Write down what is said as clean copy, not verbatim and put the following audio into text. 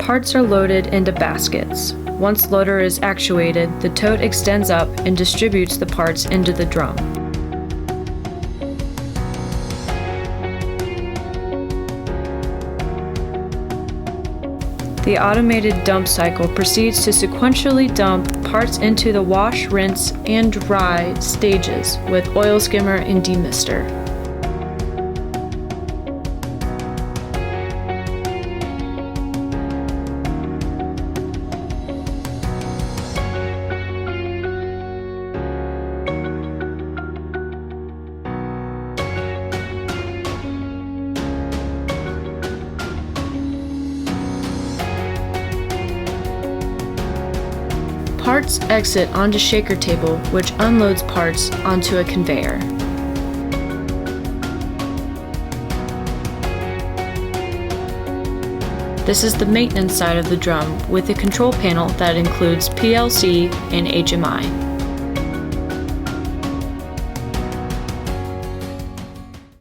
parts are loaded into baskets. Once loader is actuated, the tote extends up and distributes the parts into the drum. The automated dump cycle proceeds to sequentially dump parts into the wash, rinse, and dry stages with oil skimmer and demister. Parts exit onto shaker table, which unloads parts onto a conveyor. This is the maintenance side of the drum with a control panel that includes PLC and HMI.